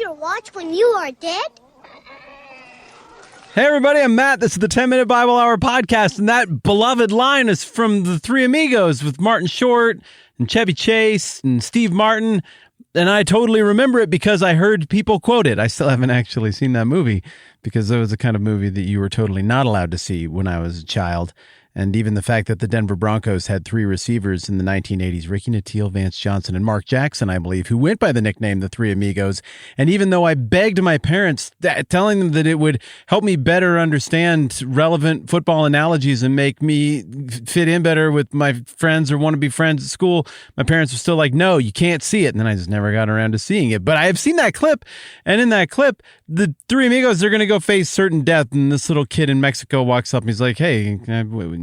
your watch when you are dead? Hey everybody, I'm Matt. This is the 10-Minute Bible Hour podcast, and that beloved line is from the Three Amigos with Martin Short and Chevy Chase and Steve Martin, and I totally remember it because I heard people quote it. I still haven't actually seen that movie because it was the kind of movie that you were totally not allowed to see when I was a child. And even the fact that the Denver Broncos had three receivers in the 1980s, Ricky Nattiel, Vance Johnson, and Mark Jackson, I believe, who went by the nickname the Three Amigos. And even though I begged my parents, telling them that it would help me better understand relevant football analogies and make me fit in better with my friends or want to be friends at school, my parents were still like, no, you can't see it. And then I just never got around to seeing it. But I have seen that clip. And in that clip, the Three Amigos, they're going to go face certain death. And this little kid in Mexico walks up and he's like, hey,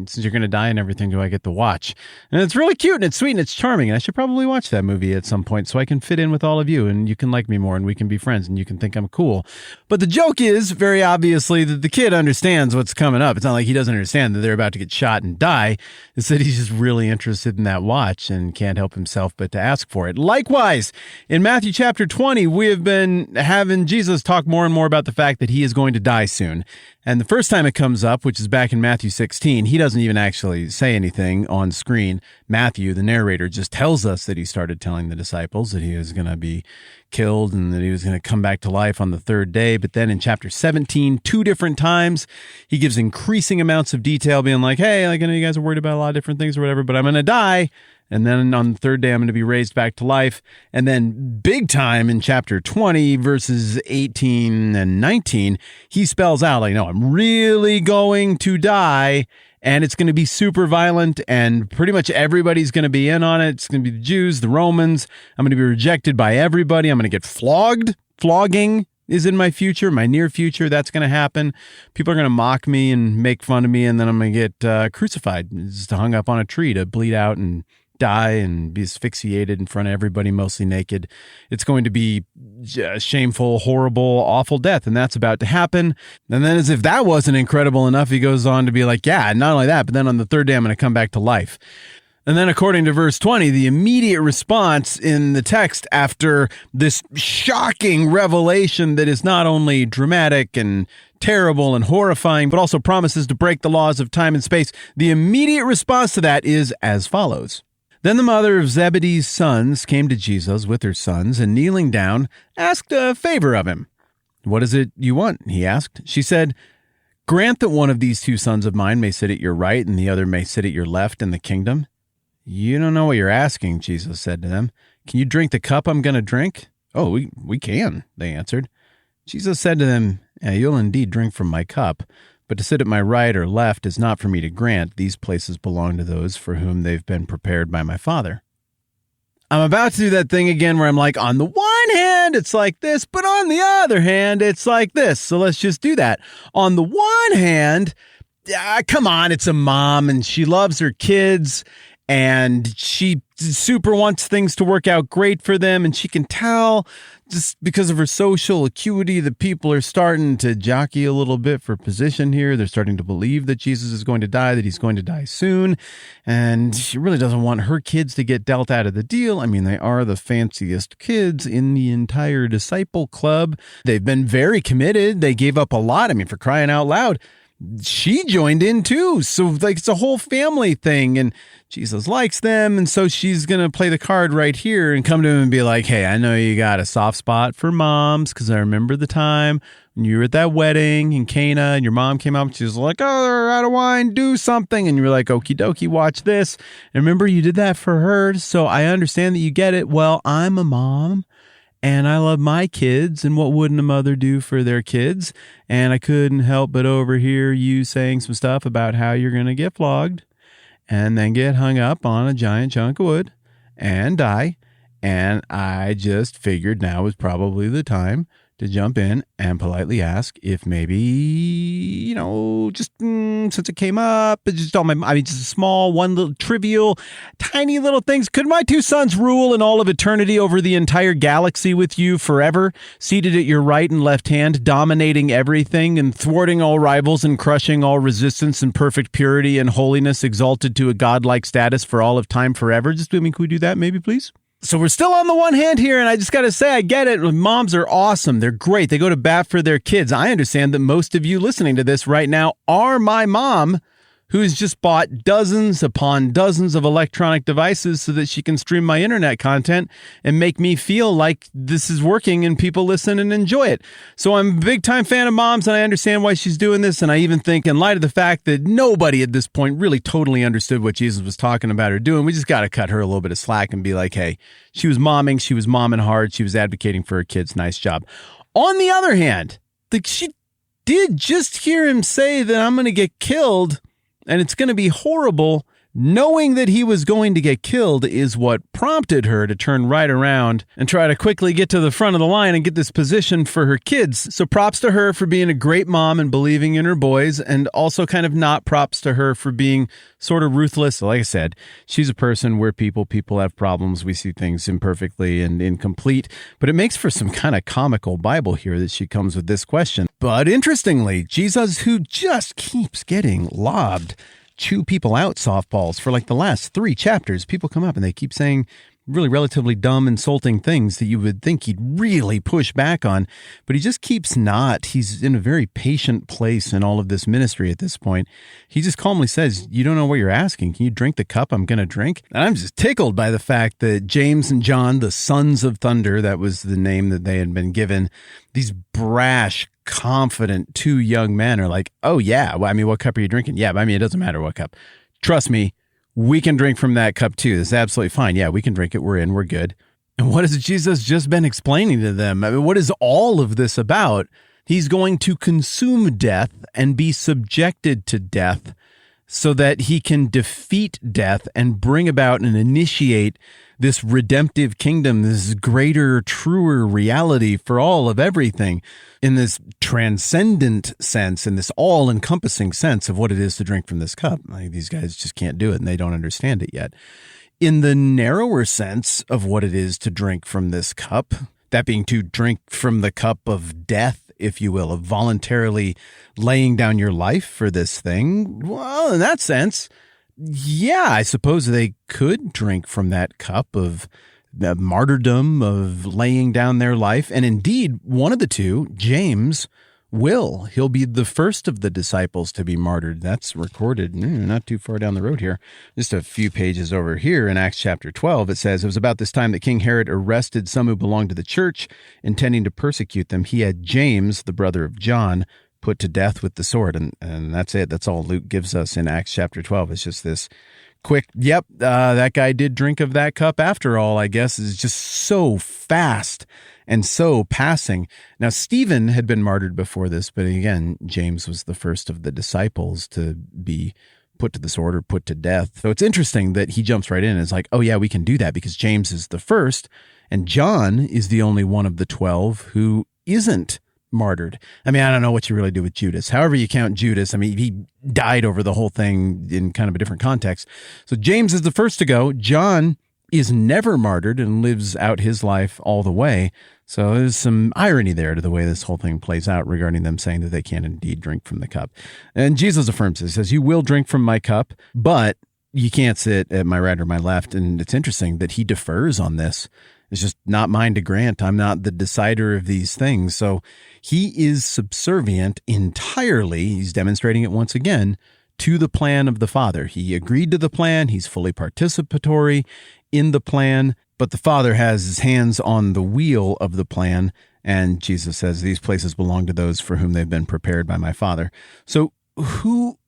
since you're going to die and everything, do I get to watch? And it's really cute and it's sweet and it's charming. And I should probably watch that movie at some point so I can fit in with all of you and you can like me more and we can be friends and you can think I'm cool. But the joke is very obviously that the kid understands what's coming up. It's not like he doesn't understand that they're about to get shot and die. It's that he's just really interested in that watch and can't help himself but to ask for it. Likewise, in Matthew chapter 20, we have been having Jesus talk more and more about the fact that he is going to die soon. And the first time it comes up, which is back in Matthew 16, he doesn't even actually say anything on screen. Matthew, the narrator, just tells us that he started telling the disciples that he was going to be killed and that he was going to come back to life on the third day. But then in chapter 17, two different times, he gives increasing amounts of detail, being like, hey, I know you guys are worried about a lot of different things or whatever, but I'm going to die. And then on the third day, I'm going to be raised back to life. And then big time in chapter 20, verses 18 and 19, he spells out, like, no, I'm really going to die. And it's going to be super violent. And pretty much everybody's going to be in on it. It's going to be the Jews, the Romans. I'm going to be rejected by everybody. I'm going to get flogged. Flogging is in my future, my near future. That's going to happen. People are going to mock me and make fun of me. And then I'm going to get crucified, just hung up on a tree to bleed out and die and be asphyxiated in front of everybody, mostly naked. It's going to be a shameful, horrible, awful death, and that's about to happen. And then as if that wasn't incredible enough, he goes on to be like, yeah, not only that, but then on the third day, I'm going to come back to life. And then according to verse 20, the immediate response in the text after this shocking revelation that is not only dramatic and terrible and horrifying, but also promises to break the laws of time and space, the immediate response to that is as follows. Then the mother of Zebedee's sons came to Jesus with her sons, and kneeling down, asked a favor of him. What is it you want? He asked. She said, grant that one of these two sons of mine may sit at your right and the other may sit at your left in the kingdom. You don't know what you're asking, Jesus said to them. Can you drink the cup I'm going to drink? Oh, we can, they answered. Jesus said to them, you'll indeed drink from my cup, but to sit at my right or left is not for me to grant. These places belong to those for whom they've been prepared by my Father. I'm about to do that thing again where I'm like, on the one hand, it's like this, but on the other hand, it's like this. So let's just do that. On the one hand, come on, it's a mom and she loves her kids and she super wants things to work out great for them. And she can tell just because of her social acuity that people are starting to jockey a little bit for position here. They're starting to believe that Jesus is going to die, that he's going to die soon. And she really doesn't want her kids to get dealt out of the deal. I mean, they are the fanciest kids in the entire disciple club. They've been very committed. They gave up a lot. I mean, for crying out loud, she joined in too. So like it's a whole family thing and Jesus likes them. And so she's going to play the card right here and come to him and be like, hey, I know you got a soft spot for moms because I remember the time when you were at that wedding in Cana and your mom came up and she was like, oh, they're out of wine, do something. And you were like, okie dokie, watch this. And remember you did that for her. So I understand that you get it. Well, I'm a mom. And I love my kids, and what wouldn't a mother do for their kids? And I couldn't help but overhear you saying some stuff about how you're going to get flogged and then get hung up on a giant chunk of wood and die. And I just figured now was probably the time to jump in and politely ask if maybe, just since it came up, just a small, one little trivial, tiny little things. Could my two sons rule in all of eternity over the entire galaxy with you forever, seated at your right and left hand, dominating everything and thwarting all rivals and crushing all resistance in perfect purity and holiness, exalted to a godlike status for all of time forever? Could we do that maybe, please? So we're still on the one hand here, and I just got to say, I get it. Moms are awesome. They're great. They go to bat for their kids. I understand that most of you listening to this right now are my mom, who's just bought dozens upon dozens of electronic devices so that she can stream my internet content and make me feel like this is working and people listen and enjoy it. So I'm a big-time fan of Moms, and I understand why she's doing this, and I even think, in light of the fact that nobody at this point really totally understood what Jesus was talking about or doing, we just got to cut her a little bit of slack and be like, hey, she was momming hard, she was advocating for her kids, nice job. On the other hand, she did just hear him say that I'm going to get killed, and it's going to be horrible. Knowing that he was going to get killed is what prompted her to turn right around and try to quickly get to the front of the line and get this position for her kids. So props to her for being a great mom and believing in her boys, and also kind of not props to her for being sort of ruthless. Like I said, she's a person where people have problems. We see things imperfectly and incomplete, but it makes for some kind of comical Bible here that she comes with this question. But interestingly, Jesus, who just keeps getting lobbed chew people out softballs for like the last 3 chapters. People come up and they keep saying really relatively dumb, insulting things that you would think he'd really push back on, but he just keeps not. He's in a very patient place in all of this ministry at this point. He just calmly says, you don't know what you're asking. Can you drink the cup I'm going to drink? And I'm just tickled by the fact that James and John, the sons of thunder, that was the name that they had been given, these brash, confident 2 young men are like, oh yeah, well, I mean, what cup are you drinking? Yeah, I mean, it doesn't matter what cup. Trust me, we can drink from that cup too. This is absolutely fine. Yeah, we can drink it. We're in. We're good. And what has Jesus just been explaining to them? I mean, what is all of this about? He's going to consume death and be subjected to death so that he can defeat death and bring about and initiate this redemptive kingdom, this greater, truer reality for all of everything, in this transcendent sense, in this all-encompassing sense of what it is to drink from this cup. Like, these guys just can't do it, and they don't understand it yet. In the narrower sense of what it is to drink from this cup, that being to drink from the cup of death, if you will, of voluntarily laying down your life for this thing, well, in that sense, yeah, I suppose they could drink from that cup of the martyrdom, of laying down their life. And indeed, one of the 2, James, will. He'll be the first of the disciples to be martyred. That's recorded not too far down the road here. Just a few pages over here in Acts chapter 12, it says, it was about this time that King Herod arrested some who belonged to the church, intending to persecute them. He had James, the brother of John, put to death with the sword. And that's it. That's all Luke gives us in Acts chapter 12. It's just this quick, yep, that guy did drink of that cup after all, I guess, is just so fast and so passing. Now, Stephen had been martyred before this, but again, James was the first of the disciples to be put to the sword or put to death. So it's interesting that he jumps right in and is like, oh yeah, we can do that because James is the first, and John is the only one of the 12 who isn't martyred. I mean, I don't know what you really do with Judas. However you count Judas, I mean, he died over the whole thing in kind of a different context. So James is the first to go. John is never martyred and lives out his life all the way. So there's some irony there to the way this whole thing plays out regarding them saying that they can indeed drink from the cup. And Jesus affirms this, says, you will drink from my cup, but you can't sit at my right or my left. And it's interesting that he defers on this. It's just not mine to grant. I'm not the decider of these things. So he is subservient entirely, he's demonstrating it once again, to the plan of the Father. He agreed to the plan. He's fully participatory in the plan, but the Father has his hands on the wheel of the plan. And Jesus says, these places belong to those for whom they've been prepared by my Father. So who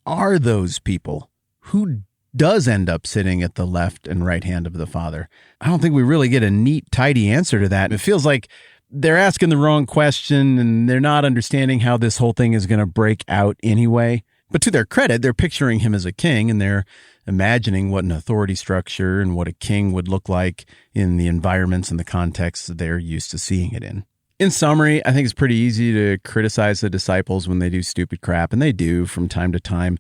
are those people? Who does end up sitting at the left and right hand of the Father? I don't think we really get a neat, tidy answer to that. It feels like they're asking the wrong question and they're not understanding how this whole thing is going to break out anyway. But to their credit, they're picturing him as a king and they're imagining what an authority structure and what a king would look like in the environments and the contexts that they're used to seeing it in. In summary, I think it's pretty easy to criticize the disciples when they do stupid crap, and they do from time to time.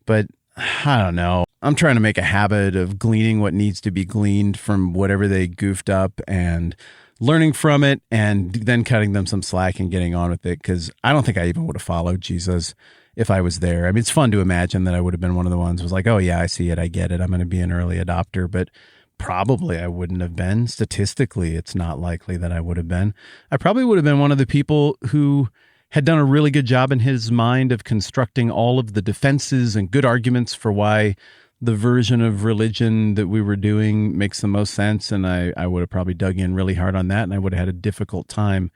But I don't know. I'm trying to make a habit of gleaning what needs to be gleaned from whatever they goofed up and learning from it and then cutting them some slack and getting on with it, because I don't think I even would have followed Jesus if I was there. I mean, it's fun to imagine that I would have been one of the ones who was like, oh yeah, I see it, I get it, I'm going to be an early adopter. But probably I wouldn't have been. Statistically, it's not likely that I would have been. I probably would have been one of the people who had done a really good job in his mind of constructing all of the defenses and good arguments for why the version of religion that we were doing makes the most sense. And I would have probably dug in really hard on that, and I would have had a difficult time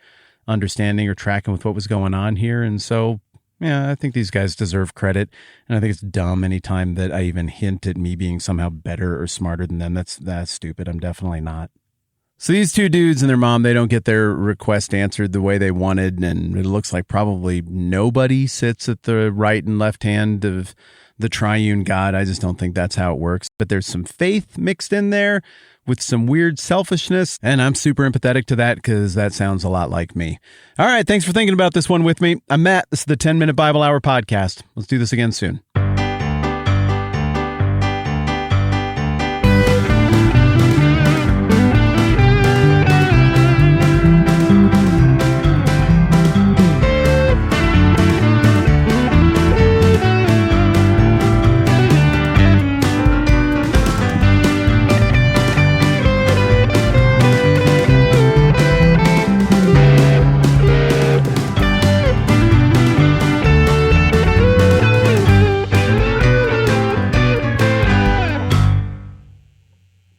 understanding or tracking with what was going on here. And so, yeah, I think these guys deserve credit. And I think it's dumb anytime that I even hint at me being somehow better or smarter than them. That's stupid. I'm definitely not. So these two dudes and their mom, they don't get their request answered the way they wanted, and it looks like probably nobody sits at the right and left hand of the triune God. I just don't think that's how it works. But there's some faith mixed in there with some weird selfishness, and I'm super empathetic to that because that sounds a lot like me. All right, thanks for thinking about this one with me. I'm Matt. This is the 10-Minute Bible Hour podcast. Let's do this again soon.